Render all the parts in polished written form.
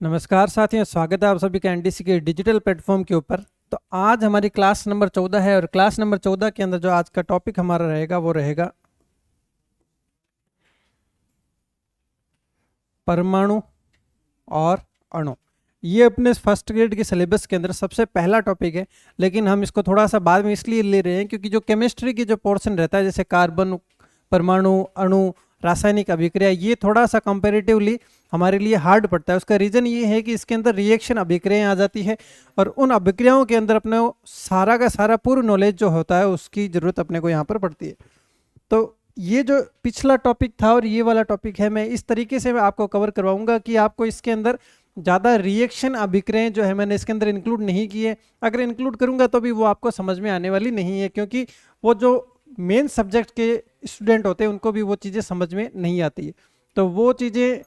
नमस्कार साथियों, स्वागत है आप सभी का एनडीसी के डिजिटल प्लेटफॉर्म के ऊपर। तो आज हमारी क्लास नंबर 14 है और क्लास नंबर 14 के अंदर जो आज का टॉपिक हमारा रहेगा वो रहेगा परमाणु और अणु। ये अपने फर्स्ट ग्रेड के सिलेबस के अंदर सबसे पहला टॉपिक है, लेकिन हम इसको थोड़ा सा बाद में इसलिए ले रहे हैं क्योंकि जो केमिस्ट्री की जो पोर्शन रहता है, जैसे कार्बन, परमाणु, अणु, रासायनिक अभिक्रिया, ये थोड़ा सा कंपैरेटिवली हमारे लिए हार्ड पड़ता है। उसका रीज़न ये है कि इसके अंदर रिएक्शन अभिक्रियाएं आ जाती है और उन अभिक्रियाओं के अंदर अपने सारा का सारा पूर्व नॉलेज जो होता है उसकी ज़रूरत अपने को यहाँ पर पड़ती है। तो ये जो पिछला टॉपिक था और ये वाला टॉपिक है, मैं इस तरीके से मैं आपको कवर करवाऊंगा कि आपको इसके अंदर ज़्यादा रिएक्शन अभिक्रियाएं जो है मैंने इसके अंदर इंक्लूड नहीं किए। अगर इंक्लूड करूंगा तो भी वो आपको समझ में आने वाली नहीं है, क्योंकि वो जो मेन सब्जेक्ट के स्टूडेंट होते हैं उनको भी वो चीज़ें समझ में नहीं आती है। तो वो चीज़ें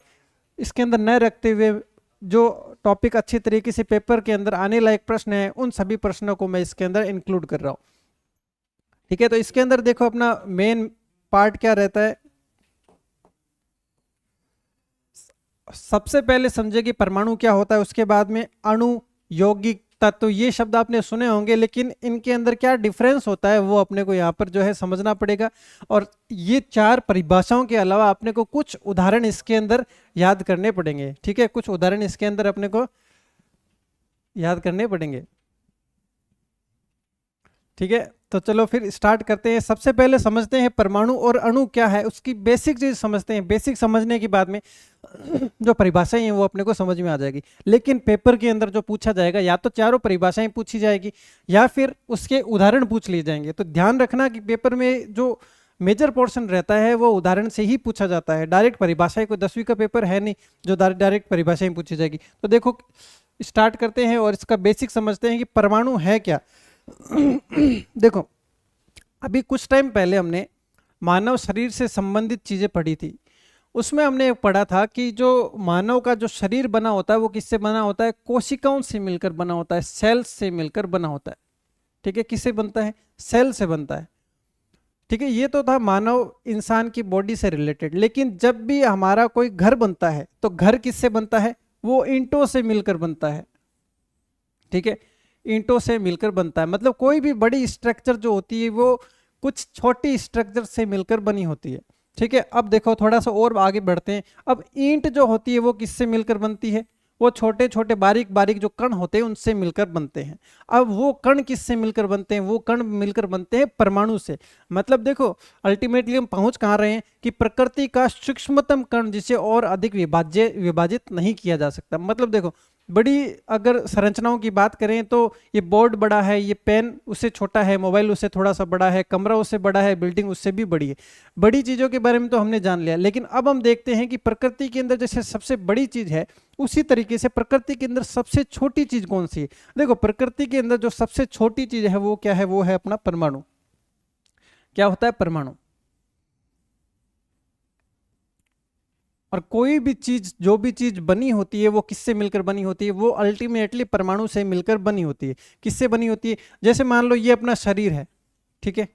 इसके अंदर न रखते हुए जो टॉपिक अच्छी तरीके से पेपर के अंदर आने लायक प्रश्न है उन सभी प्रश्नों को मैं इसके अंदर इंक्लूड कर रहा हूँ। ठीक है, तो इसके अंदर देखो अपना मेन पार्ट क्या रहता है। सबसे पहले समझे कि परमाणु क्या होता है, उसके बाद में अणु, यौगिक, तत्व, ये शब्द आपने सुने होंगे, लेकिन इनके अंदर क्या डिफरेंस होता है वो अपने को यहाँ पर जो है समझना पड़ेगा। और ये चार परिभाषाओं के अलावा अपने को कुछ उदाहरण इसके अंदर याद करने पड़ेंगे। ठीक है, कुछ उदाहरण इसके अंदर अपने को याद करने पड़ेंगे। ठीक है, तो चलो फिर स्टार्ट करते हैं। सबसे पहले समझते हैं परमाणु और अणु क्या है, उसकी बेसिक चीज समझते हैं। बेसिक समझने के बाद में जो परिभाषाएं हैं वो अपने को समझ में आ जाएगी। लेकिन पेपर के अंदर जो पूछा जाएगा या तो चारों परिभाषाएं पूछी जाएगी या फिर उसके उदाहरण पूछ लिए जाएंगे। तो ध्यान रखना कि पेपर में जो मेजर पोर्शन रहता है वो उदाहरण से ही पूछा जाता है। डायरेक्ट परिभाषाएं, कोई 10वीं का पेपर है नहीं जो डायरेक्ट परिभाषाएं पूछी जाएगी। तो देखो स्टार्ट करते हैं और इसका बेसिक समझते हैं कि परमाणु है क्या। देखो, अभी कुछ टाइम पहले हमने मानव शरीर से संबंधित चीजें पढ़ी थी। उसमें हमने पढ़ा था कि जो मानव का जो शरीर बना होता है वो किससे बना होता है, कोशिकाओं से मिलकर बना होता है, सेल्स से मिलकर बना होता है। ठीक है, किससे बनता है, सेल से बनता है। ठीक है, ये तो था मानव इंसान की बॉडी से रिलेटेड। लेकिन जब भी हमारा कोई घर बनता है तो घर किससे बनता है, वो ईंटों से मिलकर बनता है। ठीक है, ईंटों से मिलकर बनता है। मतलब कोई भी बड़ी स्ट्रक्चर जो होती है वो कुछ छोटी स्ट्रक्चर से मिलकर बनी होती है। ठीक है, अब देखो थोड़ा सा और आगे बढ़ते हैं। अब ईंट जो होती है वो किससे मिलकर बनती है, वो छोटे छोटे बारीक बारीक जो कण होते हैं उनसे मिलकर बनते हैं। अब वो कण किससे मिलकर बनते हैं, वो कण मिलकर बनते हैं परमाणु से। मतलब देखो अल्टीमेटली हम पहुंच कहाँ रहे हैं कि प्रकृति का सूक्ष्मतम कण जिसे और अधिक विभाजित नहीं किया जा सकता। मतलब देखो बड़ी अगर संरचनाओं की बात करें तो ये बोर्ड बड़ा है, ये पेन उससे छोटा है, मोबाइल उससे थोड़ा सा बड़ा है, कमरा उससे बड़ा है, बिल्डिंग उससे भी बड़ी है। बड़ी चीज़ों के बारे में तो हमने जान लिया, लेकिन अब हम देखते हैं कि प्रकृति के अंदर जैसे सबसे बड़ी चीज़ है उसी तरीके से प्रकृति के अंदर सबसे छोटी चीज़ कौन सी है। देखो प्रकृति के अंदर जो सबसे छोटी चीज़ है वो क्या है, वो है अपना परमाणु। क्या होता है, परमाणु। और कोई भी चीज, जो भी चीज बनी होती है वो किससे मिलकर बनी होती है, वो अल्टीमेटली परमाणु से मिलकर बनी होती है। किससे बनी होती है, जैसे मान लो ये अपना शरीर है। ठीक है,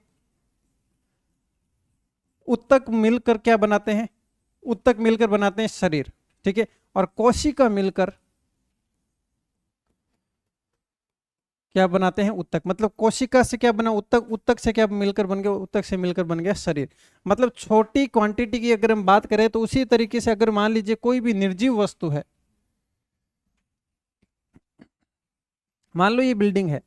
उत्तक मिलकर क्या बनाते हैं, उत्तक मिलकर बनाते हैं शरीर। ठीक है, और कोशिका मिलकर क्या बनाते हैं, उत्तक। मतलब कोशिका से क्या बना, उत्तक, उत्तक से क्या मिलकर बन गया, उत्तक से मिलकर बन गया शरीर। मतलब छोटी क्वांटिटी की अगर हम बात करें तो उसी तरीके से अगर मान लीजिए कोई भी निर्जीव वस्तु है, मान लो ये बिल्डिंग है।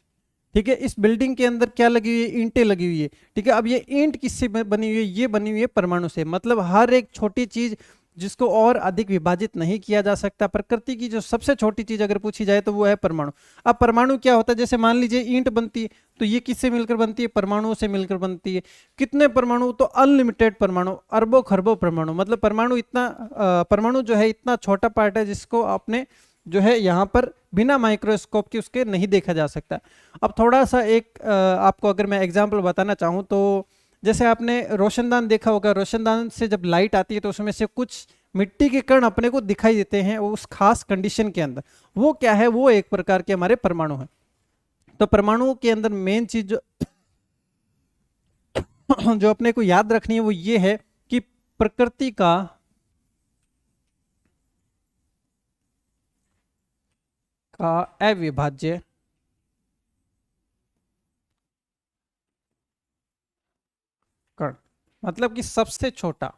ठीक है, इस बिल्डिंग के अंदर क्या लगी हुई है, ईंटें लगी हुई है। ठीक है, अब ये ईंट किससे बनी हुई है, ये बनी हुई है परमाणु से। मतलब हर एक छोटी चीज जिसको और अधिक विभाजित नहीं किया जा सकता, प्रकृति की जो सबसे छोटी चीज अगर पूछी जाए तो वो है परमाणु। अब परमाणु क्या होता है, जैसे मान लीजिए ईंट बनती है तो ये किससे मिलकर बनती है, परमाणुओं से मिलकर बनती है। कितने परमाणु, तो अनलिमिटेड परमाणु, अरबों खरबों परमाणु। मतलब परमाणु इतना परमाणु जो है इतना छोटा पार्ट है जिसको आपने जो है यहाँ पर बिना माइक्रोस्कोप के उसके नहीं देखा जा सकता। अब थोड़ा सा एक आपको अगर मैं एग्जांपल बताना चाहूँ तो जैसे आपने रोशनदान देखा होगा, रोशनदान से जब लाइट आती है तो उसमें से कुछ मिट्टी के कण अपने को दिखाई देते हैं उस खास कंडीशन के अंदर। वो क्या है, वो एक प्रकार के हमारे परमाणु हैं। तो परमाणुओं के अंदर मेन चीज जो जो अपने को याद रखनी है वो ये है कि प्रकृति का का अविभाज्य कण, मतलब कि सबसे छोटा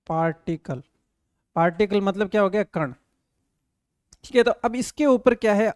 पार्टिकल। पार्टिकल मतलब क्या हो गया, कण। ठीक है, तो अब इसके ऊपर क्या है,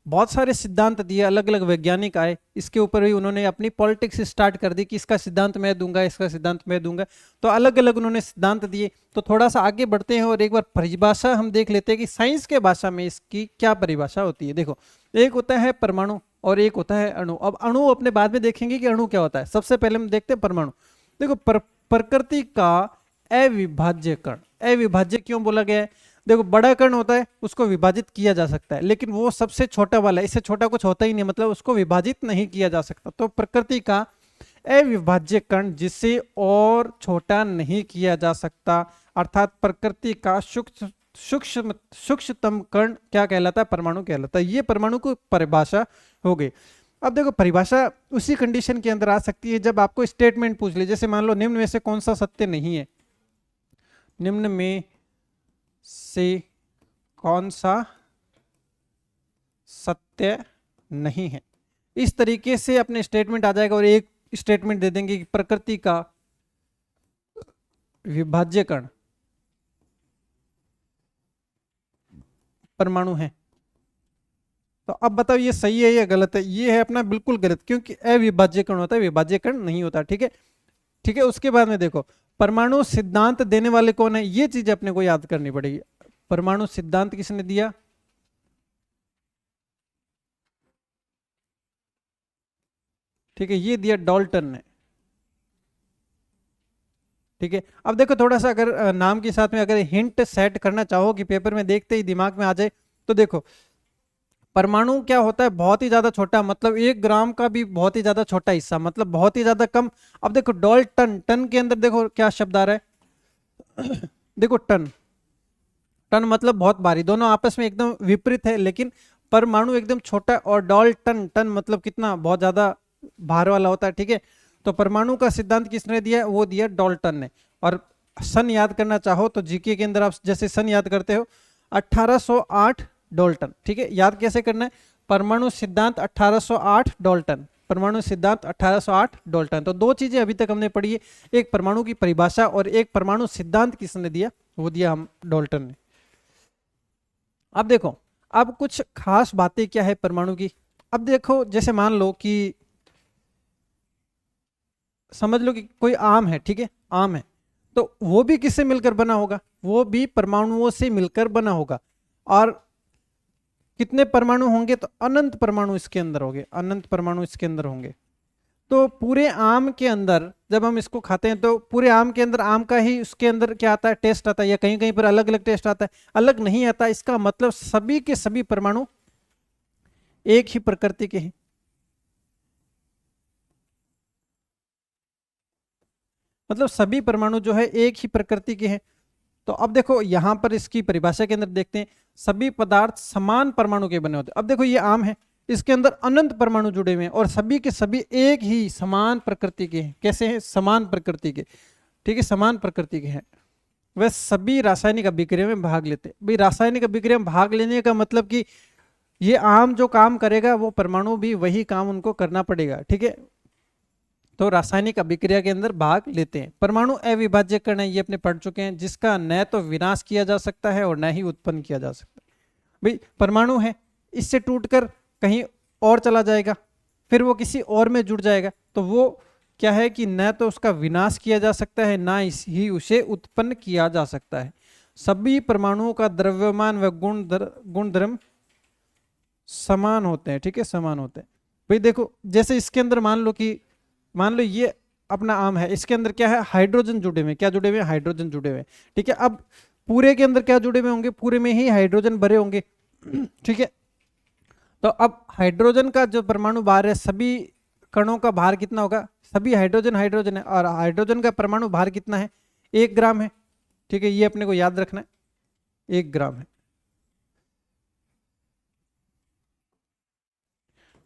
बहुत सारे सिद्धांत दिए, अलग अलग वैज्ञानिक आए, इसके ऊपर भी उन्होंने अपनी पॉलिटिक्स स्टार्ट कर दी कि इसका सिद्धांत मैं दूंगा, इसका सिद्धांत मैं दूंगा। तो अलग अलग उन्होंने सिद्धांत दिए। तो थोड़ा सा आगे बढ़ते हैं और एक बार परिभाषा हम देख लेते हैं कि साइंस के भाषा में इसकी क्या परिभाषा होती है। देखो, एक होता है परमाणु और एक होता है अणु। अब अणु अपने बाद में देखेंगे कि अणु क्या होता है, सबसे पहले हम देखते हैं परमाणु। देखो, प्रकृति का अविभाज्य कण। अविभाज्य क्यों बोला गया है? देखो, बड़ा कण होता है उसको विभाजित किया जा सकता है, लेकिन वो सबसे छोटा वाला है, इससे छोटा कुछ होता ही नहीं, मतलब उसको विभाजित नहीं किया जा सकता। तो प्रकृति का अविभाज्य कण जिसे और छोटा नहीं किया जा सकता, अर्थात प्रकृति का सूक्ष्मतम कण क्या कहलाता है? परमाणु कहलाता है। ये परमाणु की परिभाषा हो गई। अब देखो, परिभाषा उसी कंडीशन के अंदर आ सकती है जब आपको स्टेटमेंट पूछ ले, जैसे मान लो निम्न में से कौन सा सत्य नहीं है, निम्न में से कौन सा सत्य नहीं है, इस तरीके से अपने स्टेटमेंट आ जाएगा। और एक स्टेटमेंट दे देंगे कि प्रकृति का विभाज्य कण परमाणु है। तो अब बताओ ये सही है या गलत है? ये है अपना बिल्कुल गलत, क्योंकि अविभाज्य कण होता है, विभाज्य कण नहीं होता। ठीक है, ठीक है। उसके बाद में देखो, परमाणु सिद्धांत देने वाले कौन है, ये चीज अपने को याद करनी पड़ेगी। परमाणु सिद्धांत किसने दिया? ठीक है, ये दिया डाल्टन ने। ठीक है, अब देखो थोड़ा सा अगर नाम के साथ में अगर हिंट सेट करना चाहो कि पेपर में देखते ही दिमाग में आ जाए, तो देखो, परमाणु क्या होता है? बहुत ही ज्यादा छोटा, मतलब 1 ग्राम का भी बहुत ही ज्यादा छोटा हिस्सा, मतलब बहुत ही ज्यादा कम। अब देखो डाल्टन, टन के अंदर देखो क्या शब्द आ रहा है देखो, टन। टन मतलब बहुत भारी, दोनों आपस में एकदम विपरीत है, लेकिन परमाणु एकदम छोटा और डाल्टन, टन मतलब कितना, बहुत ज्यादा भार वाला होता है। ठीक है, तो परमाणु का सिद्धांत किसने दिया? वो दिया डाल्टन ने। और सन याद करना चाहो तो जीके के अंदर आप जैसे सन याद करते हो, 1808 डाल्टन। ठीक है, याद कैसे करना है? परमाणु सिद्धांत 1808 डाल्टन, परमाणु सिद्धांत 1808 डाल्टन। तो दो चीजें अभी तक हमने पढ़ी है, एक परमाणु की परिभाषा और एक परमाणु सिद्धांत किसने दिया? वो दिया हम डाल्टन ने। अब देखो, अब कुछ खास बातें क्या है परमाणु की। अब देखो, जैसे मान लो कि, समझ लो कि कोई आम है। ठीक है, आम है, तो वो भी किससे मिलकर बना होगा? वो भी परमाणुओं से मिलकर बना होगा। और कितने परमाणु होंगे? तो अनंत परमाणु इसके अंदर होंगे, अनंत परमाणु इसके अंदर होंगे। तो पूरे आम के अंदर जब हम इसको खाते हैं तो पूरे आम के अंदर आम का ही उसके अंदर क्या आता है? टेस्ट आता है, या कहीं कहीं पर अलग अलग टेस्ट आता है? अलग नहीं आता। इसका मतलब सभी के सभी परमाणु एक ही प्रकृति के हैं। मतलब सभी परमाणु जो है एक ही प्रकृति के हैं। तो अब देखो यहां पर इसकी परिभाषा के अंदर देखते हैं, सभी पदार्थ समान परमाणु के बने होते हैं। अब देखो ये आम है, इसके अंदर अनंत परमाणु जुड़े हुए हैं और सभी के सभी एक ही समान प्रकृति के हैं। कैसे हैं? समान प्रकृति के। ठीक है, समान प्रकृति के हैं। वह सभी रासायनिक अभिक्रिया में भाग लेते हैं। भाई रासायनिक अभिक्रिया में भाग लेने का मतलब कि ये आम जो काम करेगा वो परमाणु भी वही काम उनको करना पड़ेगा। ठीक है, तो रासायनिक अभिक्रिया के अंदर भाग लेते हैं। परमाणु अविभाज्य कण है, ये अपने पढ़ चुके हैं, जिसका न तो विनाश किया जा सकता है और न ही उत्पन्न किया जा सकता है। भाई परमाणु है, इससे टूटकर कहीं और चला जाएगा, फिर वो किसी और में जुड़ जाएगा, तो वो क्या है कि न तो उसका विनाश किया जा सकता है, ना ही उसे उत्पन्न किया जा सकता है। सभी परमाणुओं का द्रव्यमान व गुणधर्म समान होते हैं। ठीक है, समान होते हैं। भाई देखो, जैसे इसके अंदर मान लो ये अपना आम है, इसके अंदर क्या है? हाइड्रोजन जुड़े हुए। क्या जुड़े हुए? हाइड्रोजन जुड़े हुए। ठीक है, अब पूरे के अंदर क्या जुड़े हुए होंगे? पूरे में ही हाइड्रोजन भरे होंगे। ठीक है, तो अब हाइड्रोजन का जो परमाणु भार है, सभी कणों का भार कितना होगा? सभी हाइड्रोजन हाइड्रोजन है, और हाइड्रोजन का परमाणु भार कितना है? 1 ग्राम है। ठीक है, ये अपने को याद रखना है, 1 ग्राम है।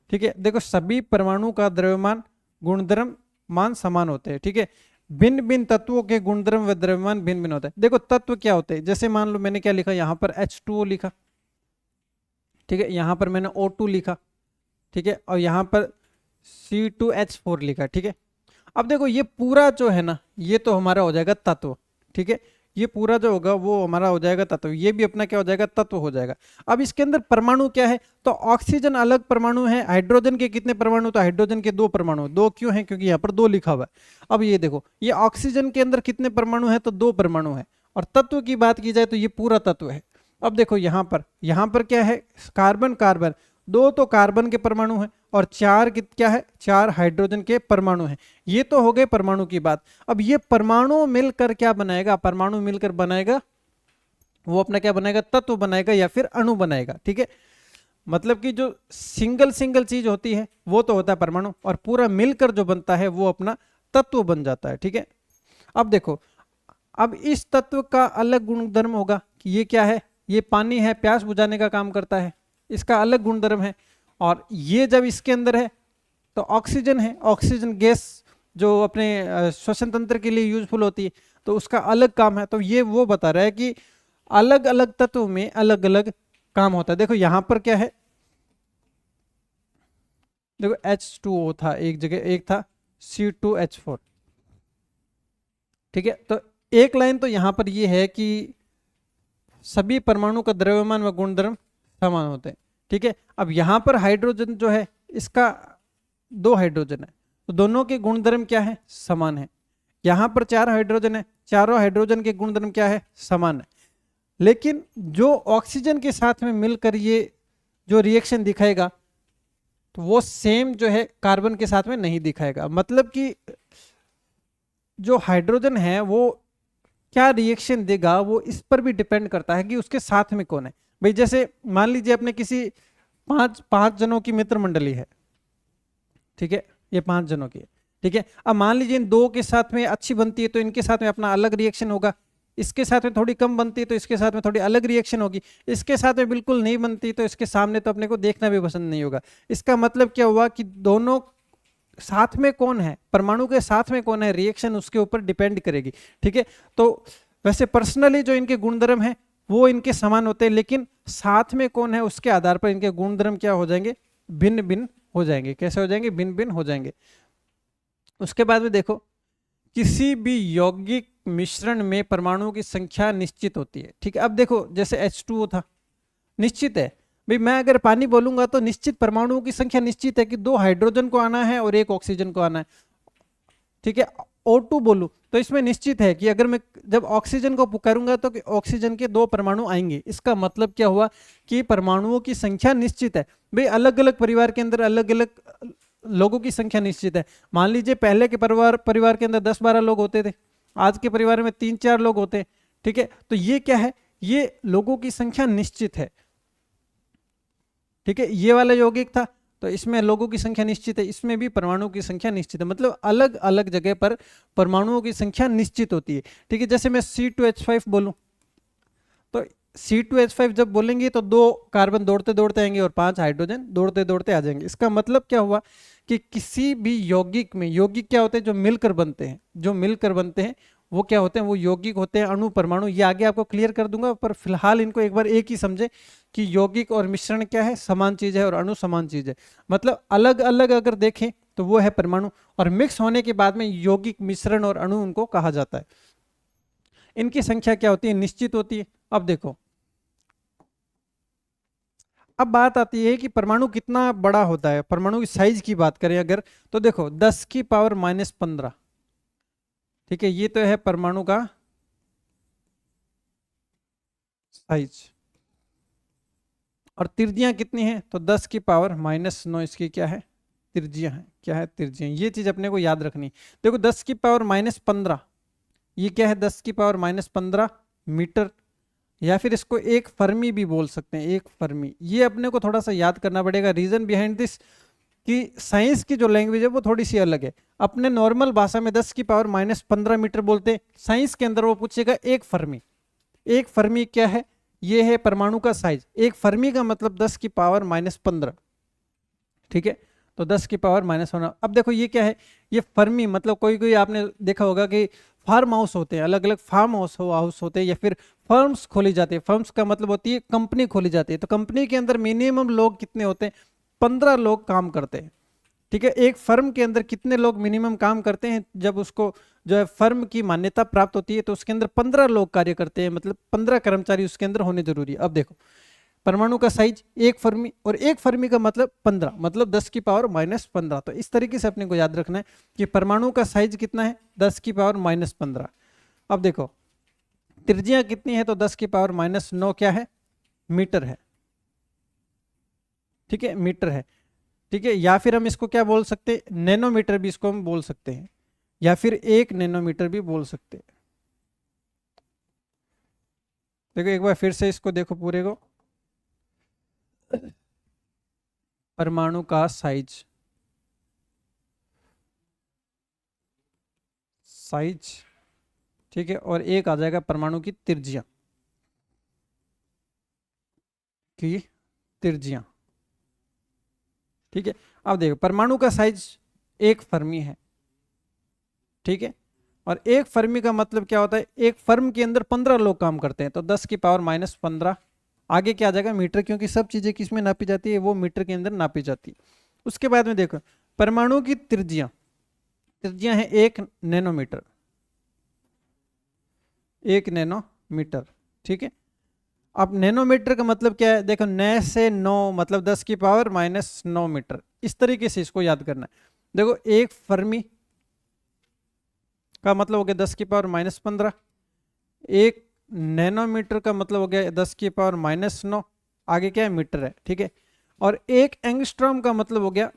ठीक है, देखो सभी परमाणु का द्रव्यमान गुणधर्म मान समान होते हैं। ठीक है, भिन्न भिन्न तत्वों के गुणधर्म व द्रव्यमान भिन्न भिन्न होता है। देखो तत्व क्या होते हैं, जैसे मान लो मैंने क्या लिखा, यहाँ पर H2O लिखा, ठीक है, यहाँ पर मैंने O2 लिखा, ठीक है, और यहाँ पर C2H4 लिखा, ठीक है। अब देखो ये पूरा जो है ना, ये तो हमारा हो जाएगा तत्व, ठीक है, ये पूरा जो होगा वो हमारा हो जाएगा तत्व, ये भी अपना क्या हो जाएगा, तत्व हो जाएगा। अब इसके अंदर परमाणु क्या है, तो ऑक्सीजन अलग परमाणु है, हाइड्रोजन के कितने परमाणु, तो हाइड्रोजन के 2 परमाणु, 2 क्यों है, क्योंकि यहाँ पर 2 लिखा हुआ है। अब ये देखो ये ऑक्सीजन के अंदर कितने परमाणु है, तो 2 परमाणु है, और तत्व की बात की जाए तो ये पूरा तत्व है। अब देखो यहाँ पर क्या है, कार्बन कार्बन, 2 तो कार्बन के परमाणु हैं और 4 क्या है, 4 हाइड्रोजन के परमाणु हैं। ये तो हो गए परमाणु की बात। अब ये परमाणु मिलकर क्या बनाएगा, परमाणु मिलकर बनाएगा, वो अपना क्या बनाएगा, तत्व बनाएगा या फिर अणु बनाएगा, ठीक है। मतलब कि जो सिंगल चीज होती है वो तो होता है परमाणु, और पूरा मिलकर जो बनता है वो अपना तत्व बन जाता है, ठीक है। अब देखो, अब इस तत्व का अलग गुणधर्म होगा कि ये क्या है, ये पानी है, प्यास बुझाने का काम करता है, इसका अलग गुणधर्म है। और ये जब इसके अंदर है तो ऑक्सीजन है, ऑक्सीजन गैस जो अपने श्वसन तंत्र के लिए यूजफुल होती है, तो उसका अलग काम है। तो ये वो बता रहा है कि अलग अलग तत्व में अलग अलग काम होता है। देखो यहां पर क्या है, देखो H2O था एक जगह, एक था C2H4, ठीक है। तो एक लाइन तो यहां पर ये है कि सभी परमाणु का द्रव्यमान व गुणधर्म समान होते हैं, ठीक है। अब यहां पर हाइड्रोजन जो है, इसका 2 हाइड्रोजन है, तो दोनों के गुणधर्म क्या है, समान है। यहां पर 4 हाइड्रोजन है, चारों हाइड्रोजन के गुणधर्म क्या है, समान है। लेकिन जो ऑक्सीजन के साथ में मिलकर ये जो रिएक्शन दिखाएगा, तो वो सेम जो है कार्बन के साथ में नहीं दिखाएगा। मतलब कि जो हाइड्रोजन है वो क्या रिएक्शन देगा, वो इस पर भी डिपेंड करता है कि उसके साथ में कौन है। भाई जैसे मान लीजिए अपने किसी पांच जनों की मित्र मंडली है, ठीक है, ये 5 जनों की है, ठीक है। अब मान लीजिए इन 2 के साथ में अच्छी बनती है तो इनके साथ में अपना अलग रिएक्शन होगा, इसके साथ में थोड़ी कम बनती है तो इसके साथ में थोड़ी अलग रिएक्शन होगी, इसके साथ में बिल्कुल नहीं बनती तो इसके सामने तो अपने को देखना भी पसंद नहीं होगा। इसका मतलब क्या हुआ कि दोनों साथ में कौन है, परमाणु के साथ में कौन है, रिएक्शन उसके ऊपर डिपेंड करेगी, ठीक है। तो वैसे पर्सनली जो इनके गुणधर्म है वो इनके समान होते हैं, लेकिन साथ में कौन है उसके आधार पर इनके गुणधर्म क्या हो जाएंगे, भिन्न भिन्न हो जाएंगे। कैसे हो जाएंगे, भिन्न भिन्न हो जाएंगे। उसके बाद में देखो, किसी भी यौगिक मिश्रण में परमाणुओं की संख्या निश्चित होती है, ठीक है। अब देखो जैसे H2O था, निश्चित है भाई, मैं अगर पानी बोलूंगा तो निश्चित परमाणुओं की संख्या निश्चित है कि 2 हाइड्रोजन को आना है और 1 ऑक्सीजन को आना है, ठीक है। O2 बोलूं तो इसमें निश्चित है कि अगर मैं जब ऑक्सीजन को पुकारूंगा तो ऑक्सीजन के 2 परमाणु आएंगे। इसका मतलब क्या हुआ कि परमाणुओं की संख्या निश्चित है। भाई अलग अलग परिवार के अंदर अलग अलग लोगों की संख्या निश्चित है। मान लीजिए पहले के परिवार के अंदर 10-12 लोग होते थे, आज के परिवार में 3-4 लोग होते हैं, ठीक है। तो ये क्या है, ये लोगों की संख्या निश्चित है, ठीक है। ये वाला यौगिक था तो इसमें लोगों की संख्या निश्चित है, इसमें भी परमाणुओं की संख्या निश्चित है। मतलब अलग अलग जगह पर परमाणुओं की संख्या निश्चित होती है, ठीक है। जैसे मैं C2H5 बोलूं तो C2H5 जब बोलेंगे तो 2 कार्बन दौड़ते दौड़ते आएंगे और 5 हाइड्रोजन दौड़ते दौड़ते आ जाएंगे। इसका मतलब क्या हुआ कि किसी भी यौगिक में, यौगिक क्या होते हैं, जो मिलकर बनते हैं, जो मिलकर बनते हैं वो क्या होते हैं, वो यौगिक होते हैं, अणु परमाणु। ये आगे आपको क्लियर कर दूंगा, पर फिलहाल इनको एक बार एक ही समझे कि यौगिक और मिश्रण क्या है, समान चीज है, और अणु समान चीज है। मतलब अलग अलग अगर देखें तो वो है परमाणु, और मिक्स होने के बाद में यौगिक, मिश्रण और अणु उनको कहा जाता है। इनकी संख्या क्या होती है, निश्चित होती है। अब देखो, अब बात आती है कि परमाणु कितना बड़ा होता है। परमाणु की साइज की बात करें अगर, तो देखो 10 की पावर -15, ठीक है, ये तो है परमाणु का साइज। और त्रिज्या कितनी है, तो 10 की पावर -9 इसकी क्या है, त्रिज्या है। क्या है, त्रिज्या। ये चीज अपने को याद रखनी। देखो 10 की पावर -15, ये क्या है, 10 की पावर -15 मीटर, या फिर इसको 1 फर्मी भी बोल सकते हैं, 1 फर्मी। ये अपने को थोड़ा सा याद करना पड़ेगा। रीजन बिहाइंड दिस कि साइंस की जो लैंग्वेज है वो थोड़ी सी अलग है। अपने नॉर्मल भाषा में 10 की पावर -15 मीटर बोलते हैं, साइंस के अंदर वो पूछेगा 1 फर्मी। 1 फर्मी क्या है, ये है परमाणु का साइज। 1 फर्मी का मतलब 10 की पावर -15, ठीक है। तो 10 की पावर -1। अब देखो ये क्या है, ये फर्मी, मतलब कोई कोई आपने देखा होगा कि फार्म हाउस होते हैं, अलग अलग फार्म हाउस होते हैं, या फिर फर्म्स खोली जाती है। फर्म्स का मतलब होती है कंपनी खोली जाती है। तो कंपनी के अंदर मिनिमम लोग कितने होते हैं, 15 लोग काम करते हैं। ठीक है, एक फर्म के अंदर कितने लोग मिनिमम काम करते हैं, जब उसको जो है फर्म की मान्यता प्राप्त होती है तो उसके अंदर 15 लोग कार्य करते हैं, मतलब 15 कर्मचारी उसके अंदर होने जरूरी है। अब देखो परमाणु का साइज एक फर्मी, और एक फर्मी का मतलब 15, मतलब 10 की पावर -15। तो इस तरीके से अपने को याद रखना है कि परमाणु का साइज कितना है, 10 की पावर -15। अब देखो त्रिज्या कितनी है, तो 10 की पावर -9 क्या है, मीटर है। ठीक है, मीटर है। ठीक है, या फिर हम इसको क्या बोल सकते हैं, नैनोमीटर भी इसको हम बोल सकते हैं, या फिर 1 नैनोमीटर भी बोल सकते हैं। देखो एक बार फिर से इसको देखो पूरे को, परमाणु का साइज ठीक है, और एक आ जाएगा परमाणु की त्रिज्या ठीक है। अब देखो परमाणु का साइज एक फर्मी है। ठीक है, और एक फर्मी का मतलब क्या होता है, एक फर्म के अंदर 15 लोग काम करते हैं, तो 10 की पावर -15। आगे क्या आ जाएगा, मीटर, क्योंकि सब चीजें किस में नापी जाती है, वो मीटर के अंदर नापी जाती है। उसके बाद में देखो परमाणु की त्रिज्या है 1 नैनोमीटर, 1 नैनोमीटर। ठीक है, अब नैनोमीटर का मतलब क्या है, देखो नौ से 9 मतलब 10 की पावर -9 मीटर। इस तरीके से इसको याद करना है। देखो एक फर्मी का मतलब हो गया 10 की पावर -15, एक नैनोमीटर का मतलब हो गया 10 की पावर -9, आगे क्या है मीटर है। ठीक है, और एक एंगस्ट्रॉम का मतलब हो गया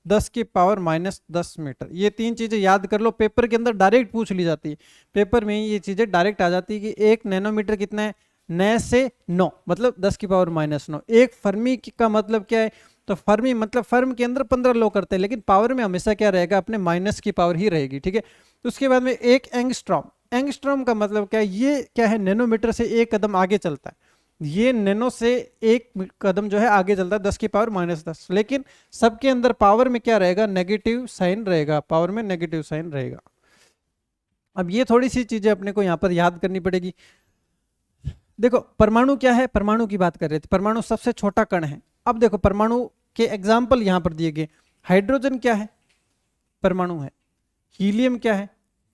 10 की पावर -10 मीटर। ये तीन चीजें याद कर लो, पेपर के अंदर डायरेक्ट पूछ ली जाती है, पेपर में ये चीजें डायरेक्ट आ जाती है कि एक नैनोमीटर कितना है, 9 से 9 मतलब 10 की पावर -9। एक फर्मी का मतलब क्या है, तो फर्मी मतलब फर्म के अंदर 15 लोग करते हैं, लेकिन पावर में हमेशा क्या रहेगा, अपने माइनस की पावर ही रहेगी। ठीक है, तो उसके बाद में एक एंगस्ट्रॉम का मतलब क्या है, ये क्या है, नैनोमीटर से एक कदम आगे चलता है, ये नैनो से एक कदम जो है आगे चलता है, 10 की पावर -10। लेकिन सबके अंदर पावर में क्या रहेगा, नेगेटिव साइन रहेगा, पावर में नेगेटिव साइन रहेगा। अब ये थोड़ी सी चीजें अपने को यहाँ पर याद करनी पड़ेगी। देखो परमाणु क्या है, परमाणु की बात कर रहे थे, परमाणु सबसे छोटा कण है। अब देखो परमाणु के एग्जाम्पल यहाँ पर दिए गए, हाइड्रोजन क्या है, परमाणु है। हीलियम क्या है,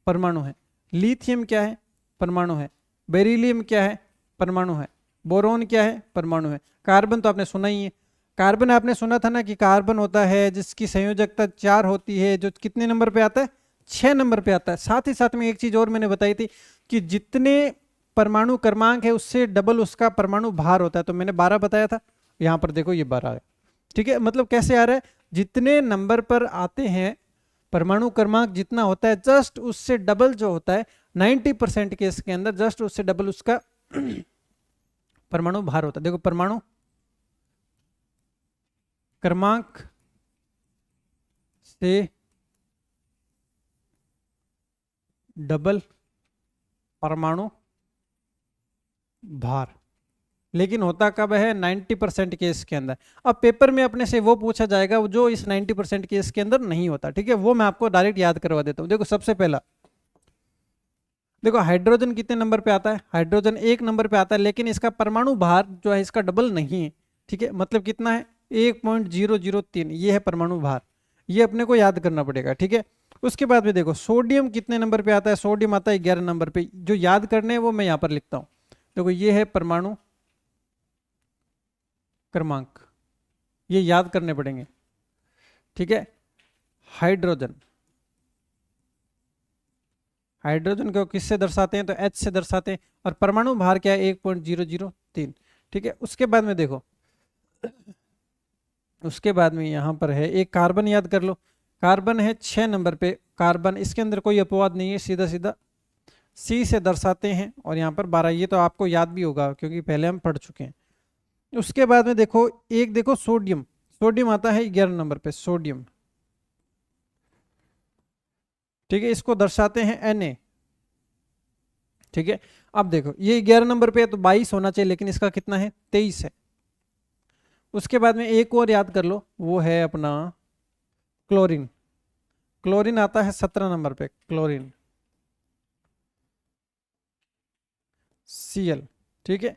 परमाणु है। लिथियम क्या है, परमाणु है। बेरिलियम क्या है, परमाणु है। बोरोन क्या है, परमाणु है। कार्बन तो आपने सुना ही है, कार्बन आपने सुना था ना कि कार्बन होता है जिसकी संयोजकता 4 होती है, जो कितने नंबर पे आता है, 6 नंबर पे आता है। साथ ही साथ में एक चीज और मैंने बताई थी कि जितने परमाणु क्रमांक है उससे डबल उसका परमाणु भार होता है, तो मैंने 12 बताया था, यहाँ पर देखो ये 12 है। ठीक है, मतलब कैसे आ रहा है, जितने नंबर पर आते हैं परमाणु क्रमांक जितना होता है, जस्ट उससे डबल जो होता है 90% केस के अंदर, जस्ट उससे डबल उसका परमाणु भार होता है। देखो परमाणु क्रमांक से डबल परमाणु भार, लेकिन होता कब है, 90% केस के अंदर। अब पेपर में अपने से वो पूछा जाएगा जो इस 90% केस के अंदर नहीं होता। ठीक है, वो मैं आपको डायरेक्ट याद करवा देता हूं। देखो सबसे पहला देखो हाइड्रोजन कितने नंबर पे आता है, हाइड्रोजन 1 नंबर पे आता है, लेकिन इसका परमाणु भार जो है इसका डबल नहीं है। ठीक है, मतलब कितना है, 1.003, ये है परमाणु भार, ये अपने को याद करना पड़ेगा। ठीक है, उसके बाद में देखो सोडियम कितने नंबर पे आता है, सोडियम आता है 11 नंबर पे। जो याद करने हैं वो मैं यहाँ पर लिखता हूँ। देखो ये है परमाणु क्रमांक, ये याद करने पड़ेंगे। ठीक है, हाइड्रोजन को किससे दर्शाते हैं, तो H से दर्शाते हैं, और परमाणु भार क्या है, 1.003। ठीक है, उसके बाद में देखो, उसके बाद में यहाँ पर है एक कार्बन, याद कर लो, कार्बन है 6 नंबर पे। कार्बन इसके अंदर कोई अपवाद नहीं है, सीधा सीधा C से दर्शाते हैं, और यहाँ पर 12, ये तो आपको याद भी होगा क्योंकि पहले हम पढ़ चुके हैं। उसके बाद में देखो एक देखो सोडियम आता है 11 नंबर पे, सोडियम। ठीक है, इसको दर्शाते हैं Na। ठीक है, अब देखो ये 11 नंबर पे है तो 22 होना चाहिए, लेकिन इसका कितना है, 23 है। उसके बाद में एक और याद कर लो, वो है अपना क्लोरीन, क्लोरीन आता है 17 नंबर पे, क्लोरीन Cl, ठीक है।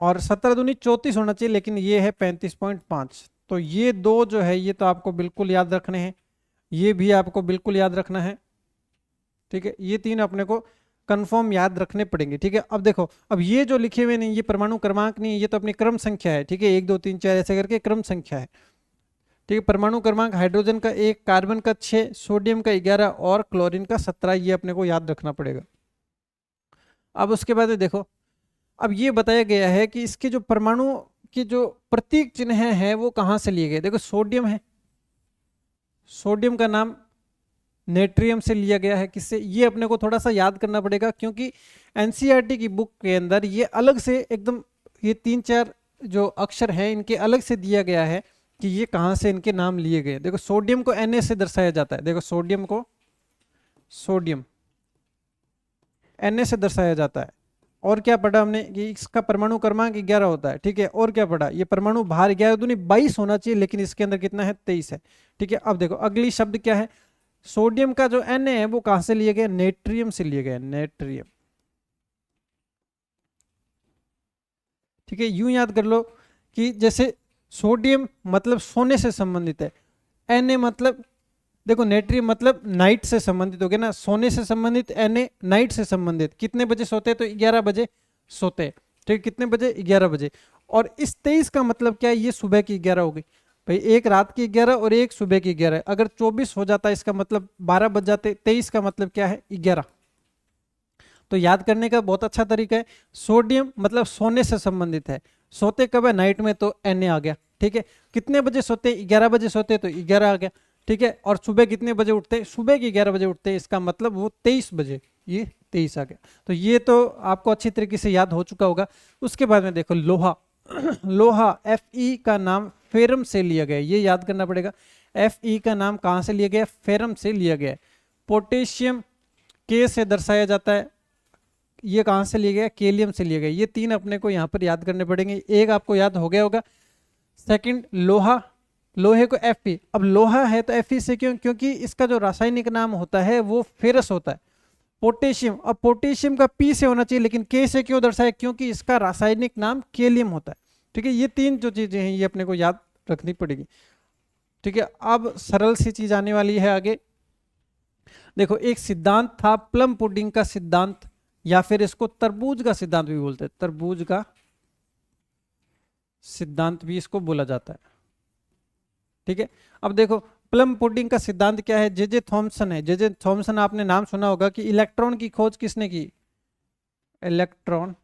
और 17 दूनी 34 होना चाहिए, लेकिन ये है 35.5। तो ये दो जो है ये तो आपको बिल्कुल याद रखने हैं, ये भी आपको बिल्कुल याद रखना है, ठीक है। ये तीन अपने को कंफर्म याद रखने पड़ेंगे, ठीक है। अब देखो, अब ये जो लिखे हुए नहीं, ये परमाणु क्रमांक नहीं है, ये तो अपनी क्रम संख्या है, ठीक है। 1 2 3 4 ऐसे करके क्रम संख्या है, ठीक है। परमाणु क्रमांक हाइड्रोजन का 1, कार्बन का 6, सोडियम का 11 और क्लोरीन का 17, ये अपने को याद रखना पड़ेगा। अब उसके बाद देखो, अब ये बताया गया है कि इसके जो परमाणु के जो प्रतीक चिन्ह है वो कहां से लिए गए। देखो सोडियम है, सोडियम का नाम नेट्रियम से लिया गया है। किससे, ये अपने को थोड़ा सा याद करना पड़ेगा, क्योंकि एनसीईआरटी की बुक के अंदर ये अलग से एकदम, ये 3 4 जो अक्षर हैं इनके अलग से दिया गया है कि ये कहां से इनके नाम लिए गए। देखो सोडियम को Na से दर्शाया जाता है, देखो सोडियम को, सोडियम Na से दर्शाया जाता है। और क्या पढ़ा हमने कि इसका परमाणु क्रमांक 11 होता है, ठीक है। और क्या पढ़ा, ये परमाणु भार 11 दूनी 22 होना चाहिए, लेकिन इसके अंदर कितना है, 23 है, ठीक है। अब देखो अगली शब्द क्या है, सोडियम का जो Na है वो कहां से लिए गए, नेट्रियम से लिए गए, नेट्रियम, ठीक है। यूं याद कर लो कि जैसे सोडियम मतलब सोने से संबंधित है, Na मतलब, देखो नेट्रियम मतलब नाइट से संबंधित हो गया ना, सोने से संबंधित, Na नाइट से संबंधित। कितने बजे सोते हैं, तो 11 बजे सोते हैं, ठीक है। कितने बजे, 11 बजे। और इस 23 का मतलब क्या है, ये सुबह की 11 हो गई भाई, एक रात की 11 और एक सुबह की 11। अगर 24 हो जाता है इसका मतलब 12 बज जाते, 23 का मतलब क्या है, 11। तो याद करने का बहुत अच्छा तरीका है, सोडियम मतलब सोने से संबंधित है, सोते कब है, नाइट में, तो Na आ गया, ठीक है। कितने बजे सोते, 11 बजे सोते, तो 11 आ गया, ठीक है। और सुबह कितने बजे उठते, सुबह के 11 बजे उठते हैं, इसका मतलब वो 23 बजे, ये 23 आ गया। तो ये तो आपको अच्छी तरीके से याद हो चुका होगा। उसके बाद में देखो लोहा, लोहा Fe का नाम फेरम से लिया गया, ये याद करना पड़ेगा। Fe का नाम कहां से लिया गया, फेरम से लिया गया। पोटेशियम K से दर्शाया जाता है, ये कहां से लिया गया, केलियम से लिया गया। ये तीन अपने को यहाँ पर याद करने पड़ेंगे, एक आपको याद हो गया होगा। सेकंड लोहा, लोहे को Fe, अब लोहा है तो Fe से क्यों, क्योंकि इसका जो रासायनिक नाम होता है वो फेरस होता है। पोटेशियम, अब पोटेशियम का P से होना चाहिए, लेकिन K से क्यों दर्शाया, क्योंकि इसका रासायनिक नाम केलियम होता है, ठीक है। ये तीन जो चीजें हैं ये अपने को याद रखनी पड़ेगी, ठीक है। अब सरल सी चीज आने वाली है आगे। देखो एक सिद्धांत था प्लम पुडिंग का सिद्धांत, या फिर इसको तरबूज का सिद्धांत भी बोलते हैं, तरबूज का सिद्धांत भी इसको बोला जाता है, ठीक है। अब देखो प्लम पुडिंग का सिद्धांत क्या है, जे थॉमसन है। जे थॉमसन आपने नाम सुना होगा कि इलेक्ट्रॉन की खोज किसने की, इलेक्ट्रॉन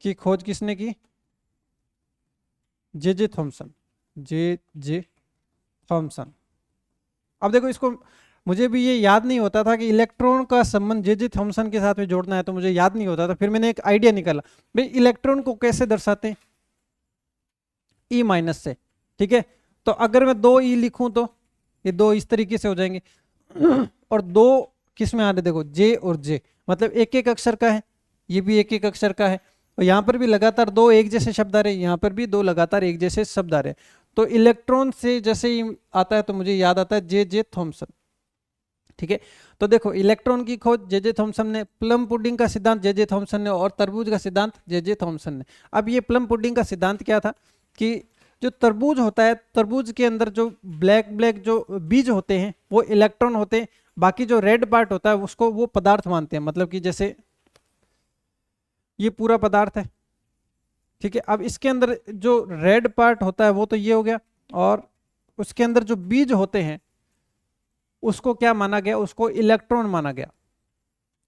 की खोज किसने की, जे थॉमसन, जे थॉमसन। अब देखो इसको, मुझे भी ये याद नहीं होता था कि इलेक्ट्रॉन का संबंध जे थॉमसन के साथ में जोड़ना है, तो मुझे याद नहीं होता था। फिर मैंने एक आइडिया निकाला, भाई इलेक्ट्रॉन को कैसे दर्शाते हैं, E- से, ठीक है। तो अगर मैं 2 E लिखूं तो ये 2 इस तरीके से हो जाएंगे, और 2 किस में आ रहे, देखो J और J, मतलब एक एक अक्षर का है, ये भी एक एक अक्षर का है। और यहाँ पर भी लगातार 2 एक जैसे शब्द आ रहे हैं, यहाँ पर भी 2 लगातार एक जैसे शब्द आ रहे हैं। तो इलेक्ट्रॉन से जैसे ही आता है तो मुझे याद आता है जे थॉमसन, ठीक है। तो देखो इलेक्ट्रॉन की खोज जे थॉमसन ने, प्लम पुडिंग का सिद्धांत जे थॉमसन ने, और तरबूज का सिद्धांत जे थॉमसन ने। अब ये प्लम पुडिंग का सिद्धांत क्या था कि जो तरबूज होता है, तरबूज के अंदर जो ब्लैक ब्लैक जो बीज होते हैं वो इलेक्ट्रॉन होते हैं, बाकी जो रेड पार्ट होता है उसको वो पदार्थ मानते हैं, मतलब कि जैसे ये पूरा पदार्थ है, ठीक है। अब इसके अंदर जो रेड पार्ट होता है वो तो ये हो गया, और उसके अंदर जो बीज होते हैं उसको क्या माना गया, उसको इलेक्ट्रॉन माना गया।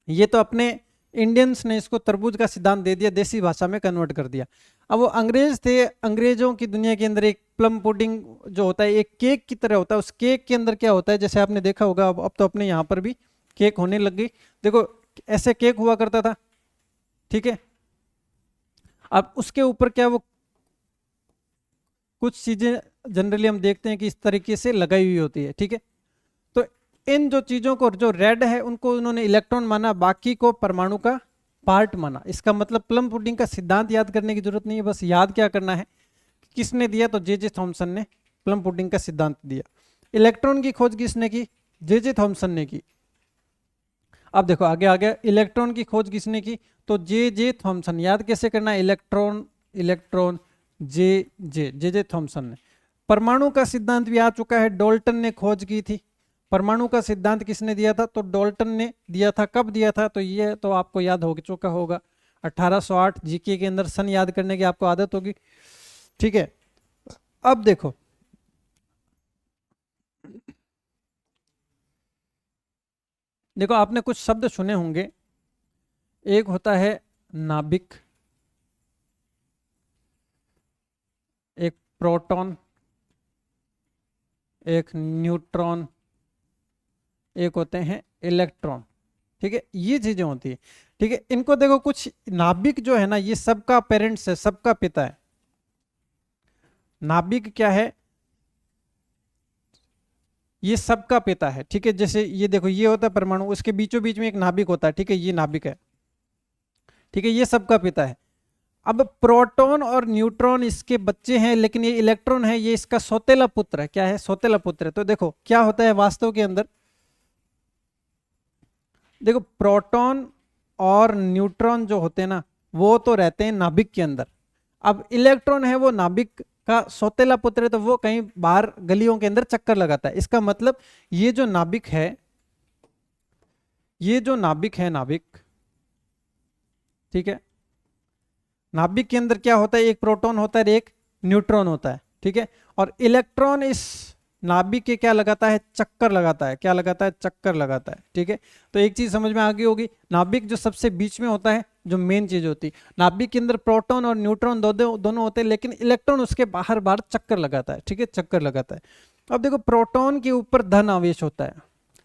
ये तो अपने इंडियंस ने इसको तरबूज का सिद्धांत दे दिया, देसी भाषा में कन्वर्ट कर दिया। अब वो अंग्रेज थे, अंग्रेजों की दुनिया के अंदर एक प्लम पुडिंग जो होता है एक केक की तरह होता है। उस केक के अंदर क्या होता है, जैसे आपने देखा होगा, अब तो अपने यहाँ पर भी केक होने लग गई। देखो ऐसे केक हुआ करता था, ठीक है। अब उसके ऊपर क्या, वो कुछ चीजें जनरली हम देखते हैं कि इस तरीके से लगाई हुई होती है, ठीक है। तो इन जो चीजों को, जो रेड है उनको उन्होंने इलेक्ट्रॉन माना, बाकी को परमाणु का पार्ट माना। इसका मतलब प्लम पुडिंग का सिद्धांत याद करने की जरूरत नहीं है, बस याद क्या करना है, किसने दिया, तो जे थॉमसन ने प्लम पुडिंग का सिद्धांत दिया। इलेक्ट्रॉन की खोज किसने की? जे थॉमसन ने की। अब देखो आगे आ गया, इलेक्ट्रॉन की खोज किसने की? तो जे थॉमसन। याद कैसे करना है? इलेक्ट्रॉन इलेक्ट्रॉन जे थॉमसन ने। परमाणु का सिद्धांत भी आ चुका है, डाल्टन ने खोज की थी। परमाणु का सिद्धांत किसने दिया था? तो डाल्टन ने दिया था। कब दिया था? तो ये तो आपको याद हो चुका होगा, 1808। जीके के अंदर सन याद करने की आपको आदत होगी, ठीक है। अब देखो, देखो आपने कुछ शब्द सुने होंगे, एक होता है नाभिक, एक प्रोटॉन, एक न्यूट्रॉन, एक होते हैं इलेक्ट्रॉन, ठीक है। ये चीजें होती है, ठीक है। इनको देखो, कुछ नाभिक जो है ना, ये सबका पेरेंट्स है, सबका पिता है। नाभिक क्या है? ये सबका पिता है, ठीक है। जैसे ये देखो, ये होता है परमाणु, उसके बीचों बीच में एक नाभिक होता है, ठीक है। ये नाभिक है, ठीक है, ये सबका पिता है। अब प्रोटॉन और न्यूट्रॉन इसके बच्चे हैं, लेकिन ये इलेक्ट्रॉन है, ये इसका सौतेला पुत्र है। क्या है? सौतेला पुत्र है। तो देखो क्या होता है वास्तव के अंदर, देखो प्रोटॉन और न्यूट्रॉन जो होते हैं ना, वो तो रहते हैं नाभिक के अंदर। अब इलेक्ट्रॉन है, वो नाभिक का सौतेला पुत्र है, तो वो कहीं बाहर गलियों के अंदर चक्कर लगाता है। इसका मतलब ये जो नाभिक है, ये जो नाभिक है, नाभिक, ठीक है, नाभिक के अंदर क्या होता है? एक प्रोटॉन होता है, एक न्यूट्रॉन होता है, ठीक है। और इलेक्ट्रॉन इस नाभिक के क्या लगाता है? चक्कर लगाता है। क्या लगाता है? चक्कर लगाता है, ठीक है। तो एक चीज समझ में आ गई होगी, नाभिक जो सबसे बीच में होता है, जो मेन चीज होती है, नाभिक के अंदर प्रोटॉन और न्यूट्रॉन दोनों होते हैं, लेकिन इलेक्ट्रॉन उसके बाहर बाहर चक्कर लगाता है, ठीक है, चक्कर लगाता है। अब देखो, प्रोटॉन के ऊपर धन आवेश होता है।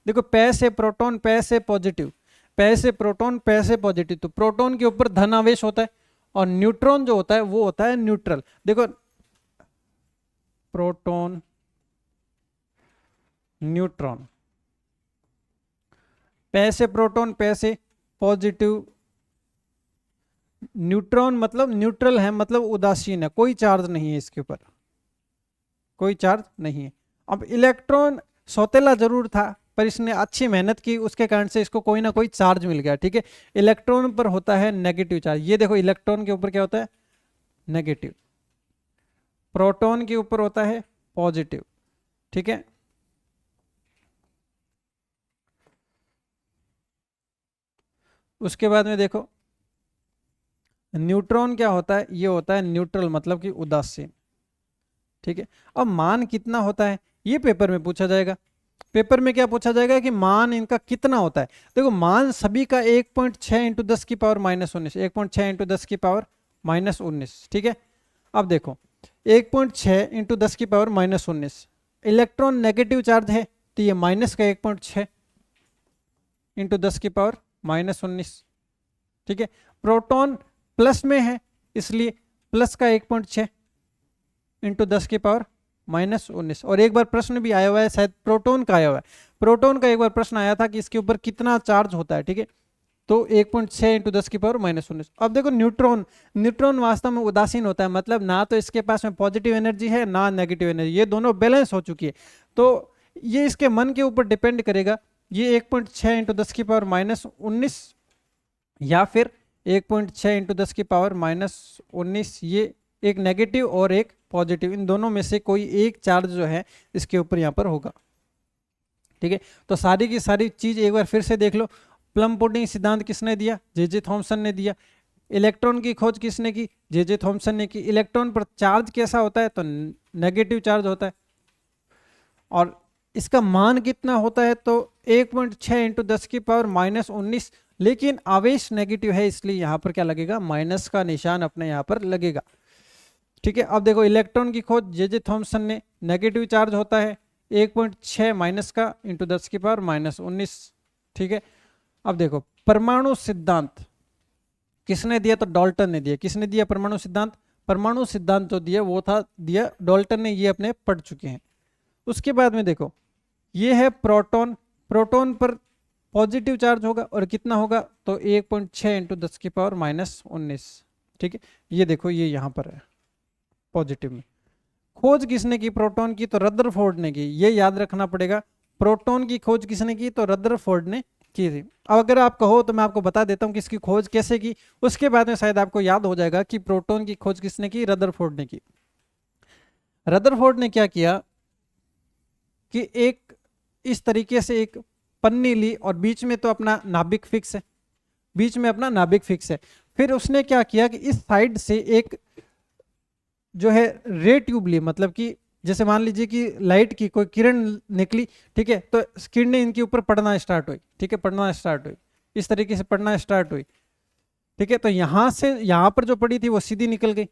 देखो, पै से प्रोटॉन, पै से पॉजिटिव, पै से प्रोटॉन, पै से पॉजिटिव, तो प्रोटॉन के ऊपर धन आवेश होता है। और न्यूट्रॉन जो होता है वो होता है न्यूट्रल। देखो, प्रोटॉन, न्यूट्रॉन, पै से प्रोटॉन, पै से पॉजिटिव। न्यूट्रॉन मतलब न्यूट्रल है, मतलब उदासीन है, कोई चार्ज नहीं है इसके ऊपर, कोई चार्ज नहीं है। अब इलेक्ट्रॉन सौतेला जरूर था, पर इसने अच्छी मेहनत की, उसके कारण से इसको कोई ना कोई चार्ज मिल गया, ठीक है। इलेक्ट्रॉन पर होता है नेगेटिव चार्ज। ये देखो, इलेक्ट्रॉन के ऊपर क्या होता है? नेगेटिव। प्रोटॉन के ऊपर होता है पॉजिटिव, ठीक है। उसके बाद में देखो, न्यूट्रॉन क्या होता है? ये होता है न्यूट्रल, मतलब कि उदासीन, ठीक है। अब मान कितना होता है, ये पेपर में पूछा जाएगा। पेपर में क्या पूछा जाएगा कि मान इनका कितना होता है। देखो, मान सभी का 1.6 इंटू 10 की पावर -19, 1.6 इंटू 10 की पावर -19, ठीक है। अब देखो, 1.6 इंटू 10 की पावर -19, इलेक्ट्रॉन नेगेटिव चार्ज है, तो ये माइनस का 1.6 इंटू 10 की पावर -19, ठीक है। प्रोटॉन प्लस में है, इसलिए प्लस का 1.6 इंटू 10 की पावर -19। और एक बार प्रश्न भी आया हुआ है, शायद प्रोटॉन का आया हुआ है। प्रोटॉन का एक बार प्रश्न आया था कि इसके ऊपर कितना चार्ज होता है, ठीक है। तो 1.6 इंटू 10 की पावर -19। अब देखो, न्यूट्रॉन, न्यूट्रॉन वास्तव में उदासीन होता है, मतलब ना तो इसके पास में पॉजिटिव एनर्जी है, ना नेगेटिव एनर्जी, ये दोनों बैलेंस हो चुकी है। तो ये इसके मन के ऊपर डिपेंड करेगा, ये 1.6 इंटू 10 की पावर -19 या फिर 1.6 इंटू 10 की पावर -19, ये एक नेगेटिव और एक पॉजिटिव, इन दोनों में से कोई एक चार्ज जो है इसके ऊपर यहाँ पर होगा, ठीक है। तो सारी की सारी चीज एक बार फिर से देख लो। प्लम पुडिंग सिद्धांत किसने दिया? जे थॉमसन ने दिया। इलेक्ट्रॉन की खोज किसने की? जे थॉमसन ने की। इलेक्ट्रॉन पर चार्ज कैसा होता है? तो नेगेटिव चार्ज होता है। और इसका मान कितना होता है? तो 1.6 इंटू 10 की पावर -19, लेकिन आवेश नेगेटिव है, इसलिए यहाँ पर क्या लगेगा? माइनस का निशान अपने यहाँ पर लगेगा, ठीक है। अब देखो, इलेक्ट्रॉन की खोज जे थॉमसन ने, नेगेटिव चार्ज होता है 1.6 माइनस का इंटू 10 की पावर -19, ठीक है। अब देखो, परमाणु सिद्धांत किसने दिया? तो डाल्टन ने दिया। किसने दिया परमाणु सिद्धांत? परमाणु सिद्धांत जो दिया वो था दिया डाल्टन ने, ये अपने पढ़ चुके हैं। उसके बाद में देखो, ये है प्रोटॉन, प्रोटॉन पर पॉजिटिव चार्ज होगा, और कितना होगा? तो 1.6 इंटू 10 की पावर -19, ठीक है। ये देखो, ये यहाँ पर है पॉजिटिव में। खोज किसने की प्रोटॉन की? तो रदरफोर्ड ने की, ये याद रखना पड़ेगा। प्रोटॉन की खोज किसने की? तो रदरफोर्ड ने की थी। अब अगर आप कहो तो मैं आपको बता देता हूँ कि इसकी खोज कैसे की, उसके बाद में शायद आपको याद हो जाएगा कि प्रोटॉन की खोज किसने की? रदरफोर्ड ने की। रदरफोर्ड ने क्या किया कि एक इस तरीके से एक पन्नी ली और बीच में तो अपना नाभिक फिक्स है, बीच में अपना नाभिक फिक्स है। फिर उसने क्या किया कि इस साइड से एक जो है रे ट्यूब ली, मतलब कि जैसे मान लीजिए कि लाइट की कोई किरण निकली, ठीक है, तो किरणें इनके ऊपर पड़ना स्टार्ट हुई, ठीक है, पड़ना स्टार्ट हुई, इस तरीके से पड़ना स्टार्ट हुई, ठीक है। तो यहां से यहां पर जो पड़ी थी वो सीधी निकल गई,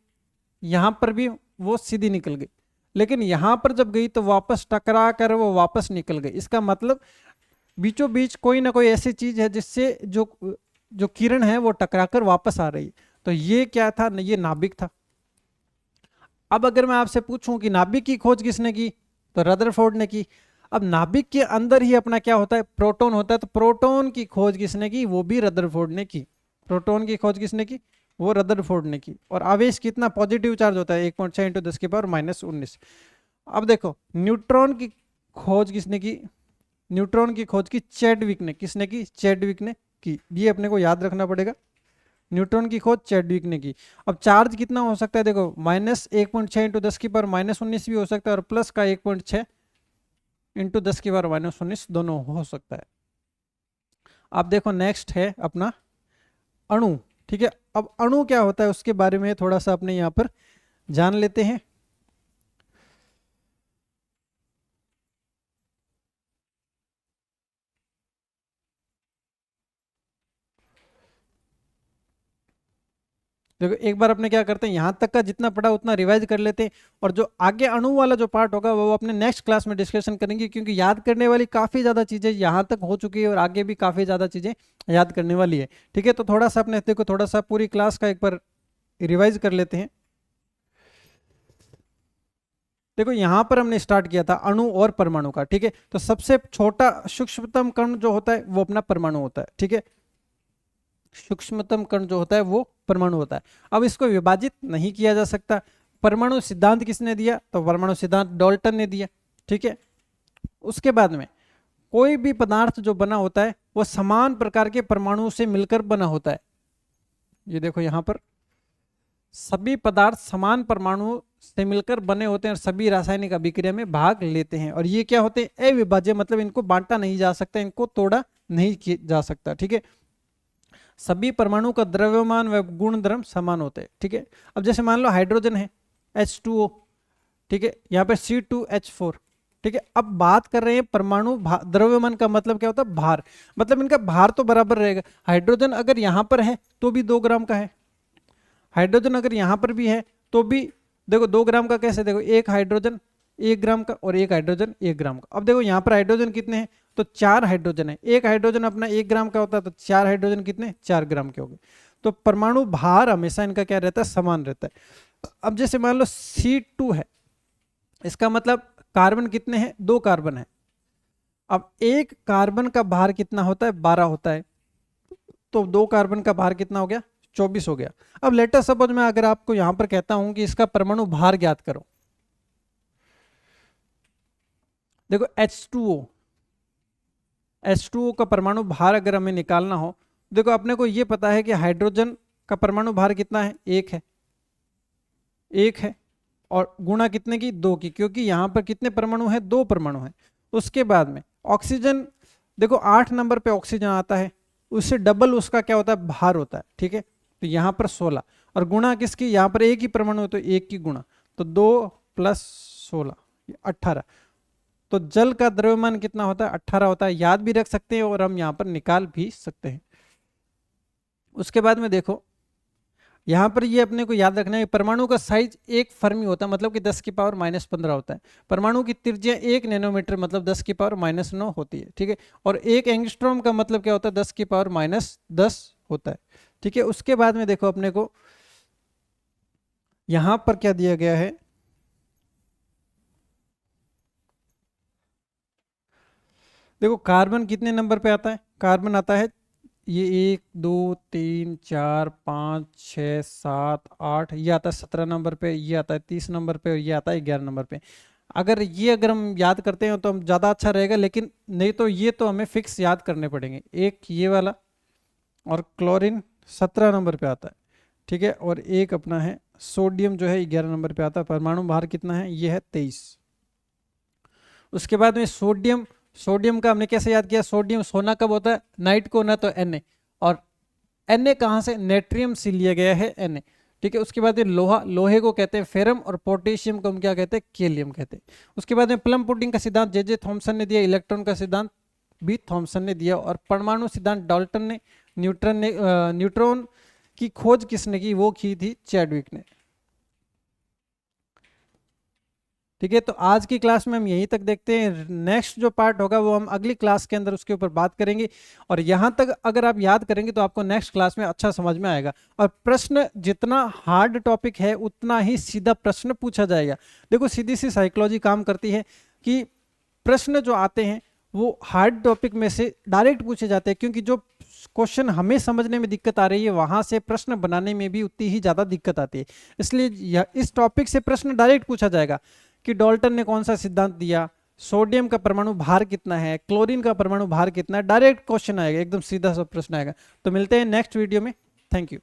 यहां पर भी वो सीधी निकल गई, लेकिन यहां पर जब गई तो वापस टकरा कर वो वापस निकल गई। इसका मतलब बीचों बीच कोई ना कोई ऐसी चीज है जिससे जो जो किरण है वो टकराकर वापस आ रही है। तो ये क्या था? ये नाभिक था। अब अगर मैं आपसे पूछूं कि नाभिक की खोज किसने की? तो रदरफोर्ड ने की। अब नाभिक के अंदर ही अपना क्या होता है? प्रोटॉन होता है। तो प्रोटॉन की खोज किसने की? वो भी रदरफोर्ड ने की। प्रोटॉन की खोज किसने की? वो रदरफोर्ड ने की। और आवेश कितना पॉजिटिव चार्ज होता है? 1.6 इंटू 10 की पावर -19। अब देखो न्यूट्रॉन की खोज किसने की? न्यूट्रॉन की खोज की चैडविक ने। किसने की? चैडविक ने की। ये अपने को याद रखना पड़ेगा, न्यूट्रॉन की खोज चैडविक ने की। अब चार्ज कितना हो सकता है? देखो -1.6 इंटू 10 की पावर -19 भी हो सकता है और प्लस का 1.6 इंटू 10 की पावर -19 दोनों हो सकता है। अब देखो नेक्स्ट है अपना अणु, ठीक है। अब अणु क्या होता है उसके बारे में थोड़ा सा अपने यहाँ पर जान लेते हैं। देखो एक बार अपने क्या करते हैं, यहाँ तक का जितना पढ़ा उतना रिवाइज कर लेते हैं, और जो आगे अणु वाला जो पार्ट होगा वो अपने नेक्स्ट क्लास में डिस्कशन करेंगे, क्योंकि याद करने वाली काफ़ी ज़्यादा चीज़ें यहाँ तक हो चुकी है और आगे भी काफ़ी ज़्यादा चीज़ें याद करने वाली है, ठीक है। तो थोड़ा सा अपने देखो थोड़ा सा पूरी क्लास का एक बार रिवाइज कर लेते हैं। देखो यहाँ पर हमने स्टार्ट किया था अणु और परमाणु का, ठीक है। तो सबसे छोटा सूक्ष्मतम कण जो होता है वो अपना परमाणु होता है, ठीक है। सूक्ष्मतम कण जो होता है वो परमाणु होता है। अब इसको विभाजित नहीं किया जा सकता। परमाणु सिद्धांत किसने दिया? तो परमाणु सिद्धांत डाल्टन ने दिया, ठीक है। उसके बाद में कोई भी पदार्थ जो बना होता है वो समान प्रकार के परमाणु से मिलकर बना होता है। ये देखो यहाँ पर सभी पदार्थ समान परमाणु से मिलकर बने होते हैं और सभी रासायनिक अभिक्रिया में भाग लेते हैं। और ये क्या होते हैं? अविभाज्य, मतलब इनको बांटा नहीं जा सकता, इनको तोड़ा नहीं जा सकता, ठीक है। सभी परमाणु का द्रव्यमान व गुण धर्म समान होते हैं, ठीक है। अब जैसे मान लो हाइड्रोजन है H2O, ठीक है, यहाँ पे C2H4, ठीक है। अब बात कर रहे हैं परमाणु द्रव्यमान का मतलब क्या होता है? भार, मतलब इनका भार तो बराबर रहेगा। हाइड्रोजन अगर यहाँ पर है तो भी 2 ग्राम का है, हाइड्रोजन अगर यहाँ पर भी है तो भी देखो 2 ग्राम का। कैसे? देखो एक हाइड्रोजन 1 ग्राम का और एक हाइड्रोजन 1 ग्राम का। अब देखो यहाँ पर हाइड्रोजन कितने हैं? तो 4 हाइड्रोजन है। एक हाइड्रोजन अपना 1 ग्राम का होता है, तो 4 हाइड्रोजन कितने? 4 ग्राम के हो गए। तो परमाणु भार हमेशा इनका क्या रहता है? समान रहता है। अब जैसे मान लो C2 है, इसका मतलब कार्बन कितने हैं? 2 कार्बन है। अब एक कार्बन का भार कितना होता है? 12 होता है। तो 2 कार्बन का भार कितना हो गया? 24 हो गया। अब लेटर सपोज मैं अगर आपको यहां पर कहता हूं कि इसका परमाणु भार ज्ञात करो, देखो H2O का परमाणु भार अगर हमें निकालना हो, देखो अपने को ये पता है कि हाइड्रोजन का परमाणु भार कितना है? 1 है, 1 है, और गुणा कितने की? 2 की, क्योंकि यहां पर कितने परमाणु है? 2 परमाणु है। उसके बाद में ऑक्सीजन, देखो 8 नंबर पे ऑक्सीजन आता है, उससे डबल उसका क्या होता है? भार होता है, ठीक है। तो यहाँ पर 16, और गुणा किसकी? यहाँ पर एक ही परमाणु है तो 1 की गुणा, तो 2 + 16 18। तो जल का द्रव्यमान कितना होता है? 18 होता है। याद भी रख सकते हैं और हम यहाँ पर निकाल भी सकते हैं। उसके बाद में देखो यहाँ पर ये अपने को याद रखना है, परमाणु का साइज 1 फर्मी होता है, मतलब कि 10 की पावर -15 होता है। परमाणु की त्रिज्या 1 नैनोमीटर, मतलब 10 की पावर -9 होती है, ठीक है। और 1 एंगस्ट्रॉम का मतलब क्या होता है? 10 की पावर -10 होता है, ठीक है। उसके बाद में देखो अपने को यहाँ पर क्या दिया गया है, देखो कार्बन कितने नंबर पे आता है? कार्बन आता है ये 1 2 3 4 5 6 7 8, ये आता है 17 नंबर पे, ये आता है 30 नंबर पे और ये आता है 11 नंबर पे। अगर हम याद करते हैं तो हम ज़्यादा अच्छा रहेगा, लेकिन नहीं तो ये तो हमें फिक्स याद करने पड़ेंगे। एक ये वाला, और क्लोरीन 17 नंबर पे आता है, ठीक है। और एक अपना है सोडियम जो है 11 नंबर पे आता है। परमाणु भार कितना है, ये है 23। उसके बाद में सोडियम का हमने कैसे याद किया, सोडियम सोना कब होता है, नाइट को ना, तो Na, और Na कहाँ से, नेट्रियम से लिया गया है Na, ठीक है। उसके बाद में लोहे को कहते हैं फेरम, और पोटेशियम को हम क्या कहते हैं, कैलियम कहते हैं। उसके बाद में प्लम पुडिंग का सिद्धांत जे थॉमसन ने दिया, इलेक्ट्रॉन का सिद्धांत बी थॉमसन ने दिया, और परमाणु सिद्धांत डाल्टन ने, न्यूट्रॉन की खोज किसने की, वो की थी चैडविक ने, ठीक है। तो आज की क्लास में हम यहीं तक देखते हैं। नेक्स्ट जो पार्ट होगा वो हम अगली क्लास के अंदर उसके ऊपर बात करेंगे, और यहाँ तक अगर आप याद करेंगे तो आपको नेक्स्ट क्लास में अच्छा समझ में आएगा। और प्रश्न जितना हार्ड टॉपिक है उतना ही सीधा प्रश्न पूछा जाएगा। देखो सीधी सी साइकोलॉजी काम करती है कि प्रश्न जो आते हैं वो हार्ड टॉपिक में से डायरेक्ट पूछे जाते हैं, क्योंकि जो क्वेश्चन हमें समझने में दिक्कत आ रही है वहां से प्रश्न बनाने में भी उतनी ही ज्यादा दिक्कत आती है। इसलिए इस टॉपिक से प्रश्न डायरेक्ट पूछा जाएगा कि डाल्टन ने कौन सा सिद्धांत दिया, सोडियम का परमाणु भार कितना है, क्लोरीन का परमाणु भार कितना है, डायरेक्ट क्वेश्चन आएगा, एकदम सीधा सा प्रश्न आएगा। तो मिलते हैं नेक्स्ट वीडियो में। Thank you.